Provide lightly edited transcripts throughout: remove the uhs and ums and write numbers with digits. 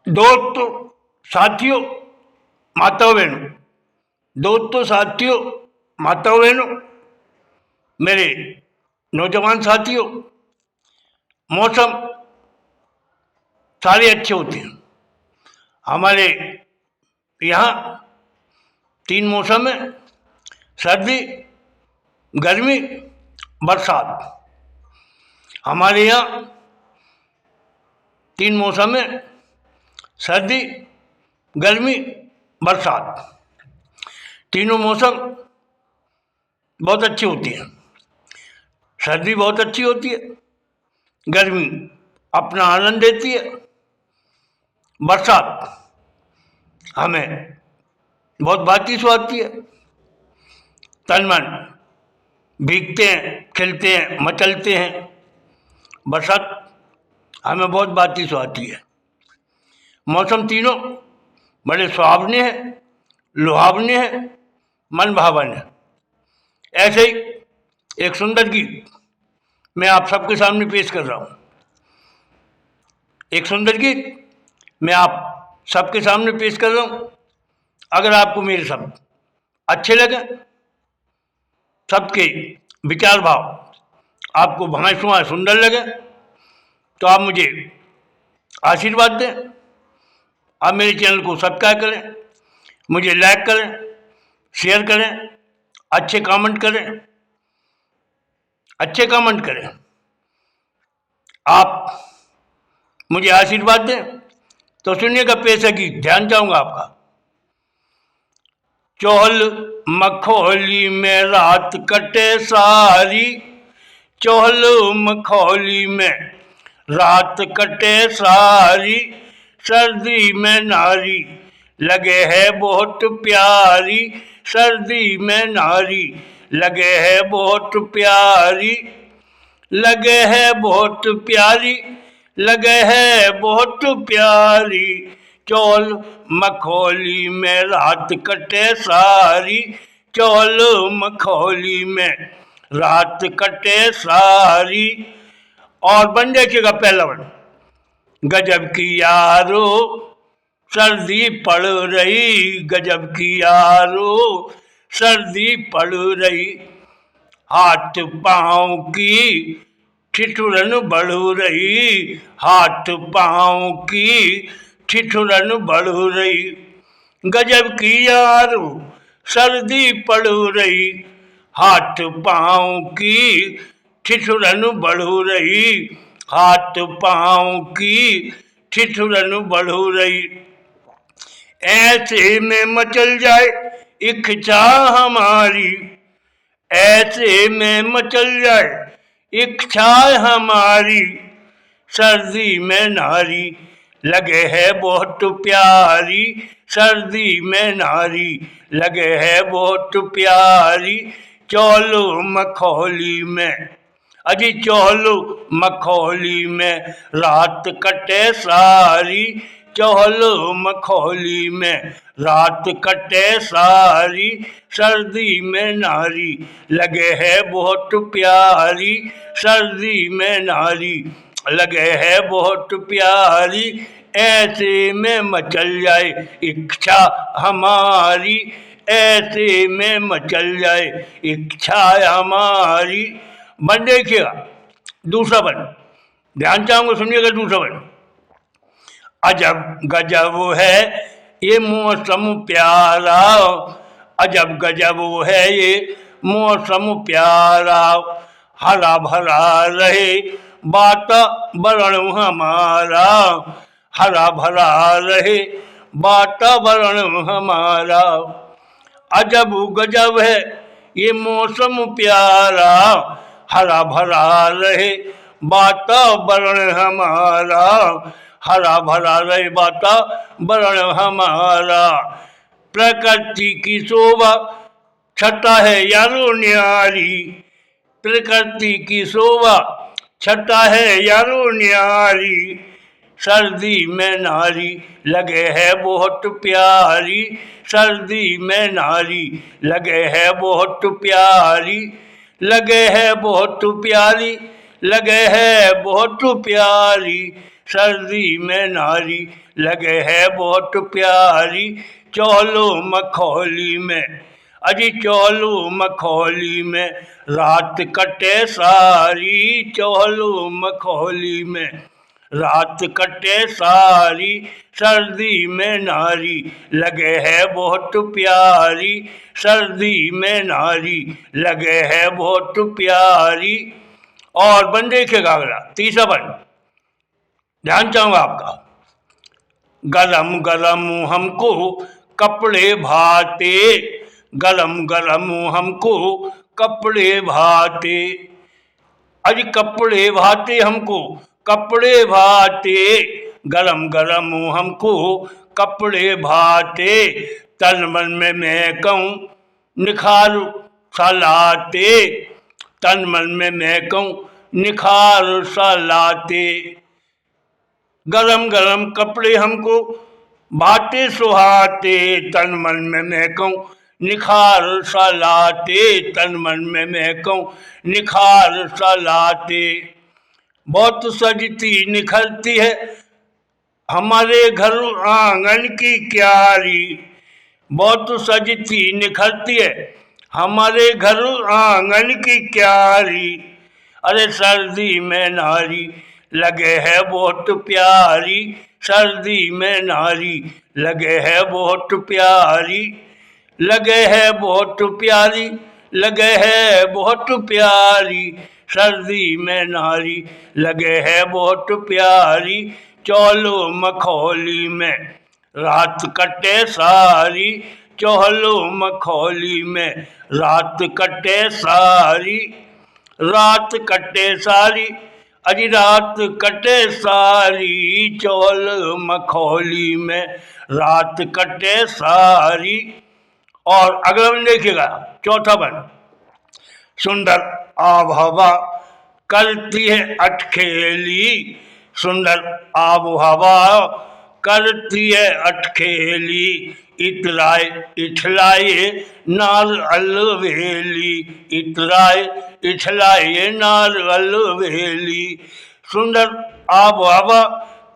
दोस्तों, साथियों, माताओं बहनों, दोस्तों, साथियों, माताओं बहनों, मेरे नौजवान साथियों, मौसम सारे अच्छे होते हैं। हमारे यहाँ 3 मौसम है: सर्दी, गर्मी, बरसात। हमारे यहाँ 3 मौसम है: सर्दी, गर्मी, बरसात। तीनों मौसम बहुत अच्छी होती हैं। सर्दी बहुत अच्छी होती है, गर्मी अपना आनंद देती है, बरसात हमें बहुत बाती सुहाती है। तन मन भीगते हैं, खिलते हैं, मचलते हैं। बरसात हमें बहुत बाती सुहाती है। मौसम तीनों बड़े सुहावने हैं, लुभावने हैं, मन भावन है। ऐसे ही एक सुंदर गीत मैं आप सबके सामने पेश कर रहा हूँ। एक सुंदर गीत मैं आप सबके सामने पेश कर रहा हूँ। अगर आपको मेरे शब्द अच्छे लगे, सबके विचार भाव आपको भाए सुहाए सुंदर लगे, तो आप मुझे आशीर्वाद दें। आप मेरे चैनल को सब्सक्राइब करें, मुझे लाइक करें, शेयर करें, अच्छे कमेंट करें, अच्छे कमेंट करें। आप मुझे आशीर्वाद दें। तो सुनिएगा पेशा गीत, ध्यान चाहूंगा आपका। चौल मखौली में रात कटे सारी, चौल मखौली में रात कटे सारी, सर्दी में नारी लगे है बहुत प्यारी, सर्दी में नारी लगे है बहुत प्यारी, लगे है बहुत प्यारी, लगे है बहुत प्यारी। चौल मखौली में रात कटे सारी, चौल मखौली में रात कटे सारी। और बन देखिएगा पहला वन। गजब की यारो सर्दी पड़ रही, गजब की यारो सर्दी पड़ रही, हाथ पाँव की ठिठुरन बढ़ रही, हाथ पाँव की ठिठुरन बढ़ रही। गजब की यारो सर्दी पड़ रही, हाथ पाँव की ठिठुरन बढ़ रही, हाथ पाँव की ठिठुरन बढ़ रही। ऐसे में मचल जाए इच्छा हमारी, ऐसे में मचल जाए इच्छा हमारी, सर्दी में नारी लगे है बहुत प्यारी, सर्दी में नारी लगे है बहुत प्यारी। चौलो मखौली में, अजी चौलो मखौली में रात कटे सारी, चौलो मखौली में रात कटे सारी, सर्दी में नारी लगे है बहुत प्यारी, सर्दी में नारी लगे है बहुत प्यारी। ऐसे में मचल जाए इच्छा हमारी, ऐसे में मचल जाए इच्छा हमारी। बन देखिएगा दूसरा बन, ध्यान चाहूंगा, सुनिएगा दूसरा बन। अजब गजब है ये मौसम प्यारा, अजब गजब है ये मौसम प्यारा, हरा भरा रहे वातावरण हमारा, हरा भरा रहे वातावरण हमारा। अजब गजब है ये मौसम प्यारा, हरा भरा रहे वातावरण हमारा, हरा भरा रहे वातावरण हमारा। प्रकृति की शोभा छटा है यारो न्यारी, प्रकृति की शोभा छटा है यारो न्यारी, सर्दी में नारी लगे है बहुत प्यारी, सर्दी में नारी लगे है बहुत प्यारी, लगे है बहुत प्यारी, लगे है बहुत प्यारी, सर्दी में नारी लगे है बहुत प्यारी। चौलो मखौली में, अजी चौलो मखौली में रात कटे सारी, चौलो मखौली में रात कटे सारी। सर्दी में नारी लगे है बहुत प्यारी, सर्दी में नारी लगे है बहुत प्यारी। और बन देखिएगा अगला तीसरा बन, ध्यान चाहूंगा आपका। गरम गरम हमको कपड़े भाते, गरम गरम हमको कपड़े भाते। अज कपड़े भाते हमको, कपड़े भाते, गरम गरम हमको कपड़े भाते। तन मन में मैं कहूँ निखार सा लाते, तन मन में मैं कहूँ निखार सा लाते। गरम गरम कपड़े हमको भाते सुहाते, तन मन में मैं कहूँ निखार सा लाते, तन मन में मैं कहूँ निखार सा लाते। बहुत सजती निखरती है हमारे घर आंगन की क्यारी, बहुत सजती निखरती है हमारे घर आंगन की क्यारी। अरे सर्दी में नारी लगे है बहुत प्यारी, सर्दी में नारी लगे है बहुत प्यारी, लगे है बहुत प्यारी, लगे है बहुत प्यारी। सर्दी में नारी लगे है बहुत प्यारी। चौलो मखौली में रात कटे सारी, चौलो मखौली में रात कटे सारी, रात कटे सारी, अजी रात कटे सारी। चौल मखौली में रात कटे सारी। और अगला बन देखिएगा चौथा बन, सुंदर आब हवा करती है अटखेली, सुंदर आब हवा करती है अटखेली। इतराए इठलाए नार अलवेली, इतराए इठलाए नार अलवेली। सुंदर आब हवा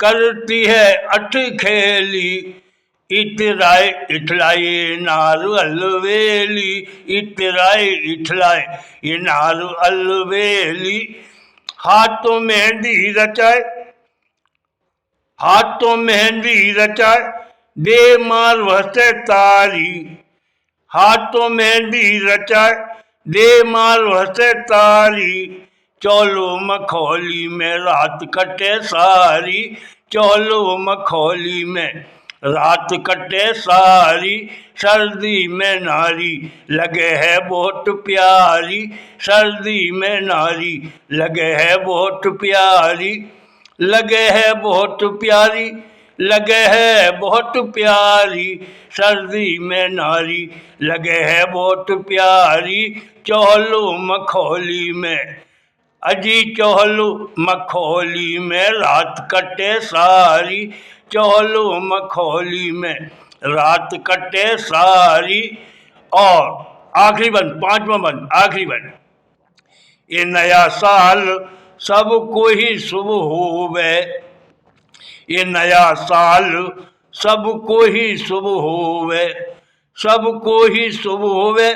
करती है अटखेली, इतराए इठलाए नार अलवेली, इतराए इठलाए ये नार अलवेली। हाथों मेहंदी रचाए, हाथों मेहंदी रचाए दे मार वसे तारी, हाथों मेहंदी रचाए दे मार वसे तारी। चौलो मखौली में रात कटे सारी, चौलो मखौली में रात कटे सारी। सर्दी में नारी लगे है बहुत प्यारी, सर्दी में नारी लगे है बहुत प्यारी, लगे है बहुत प्यारी, लगे है बहुत प्यारी। सर्दी में नारी लगे है बहुत प्यारी। चौलो मखौली में, अजी चौलो मखौली में रात कटे सारी, चौलो मखौली में रात कटे सारी। और आखिरी बंद, पांचवा बंद, आखिरी बंद, ये नया साल सबको ही शुभ होवे, ये नया साल सबको ही शुभ होवे, सबको ही शुभ होवे,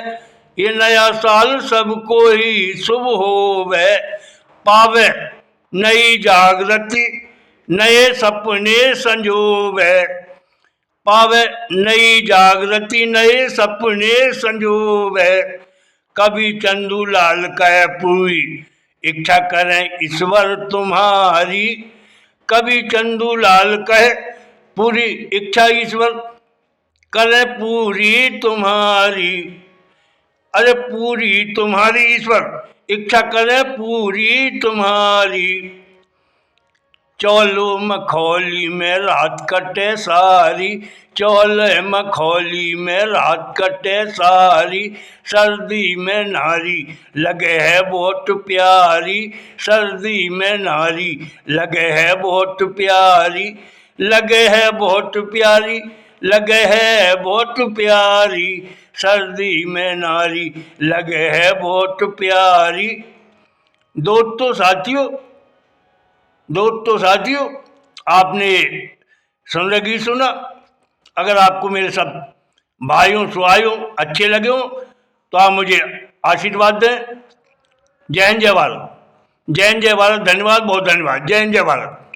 ये नया साल सबको ही शुभ होवे। पावे नई जागृति नए सपने संजोवे, पावे नई जागृति नए सपने संजोवे। कभी चंदूलाल कह पूरी इच्छा करें ईश्वर तुम्हारी, कभी चंदूलाल कहे पूरी इच्छा ईश्वर करे पूरी तुम्हारी। अरे पूरी तुम्हारी ईश्वर इच्छा करे पूरी तुम्हारी। चौलो मखौली में रात कटे सारी, चौले मखौली में रात कटे सारी। सर्दी में नारी लगे है बहुत प्यारी, सर्दी में नारी लगे है बहुत प्यारी, लगे है बहुत प्यारी, लगे है बहुत प्यारी। सर्दी में नारी लगे है बहुत प्यारी। दोस्तों साथियों, आपने सुंदर गीत सुना। अगर आपको मेरे सब भाइयों सुहाइयों अच्छे लगे हों तो आप मुझे आशीर्वाद दें। जय हिंद जय भारत, जय हिंद जय भारत। धन्यवाद, बहुत धन्यवाद। जय हिंद जय भारत।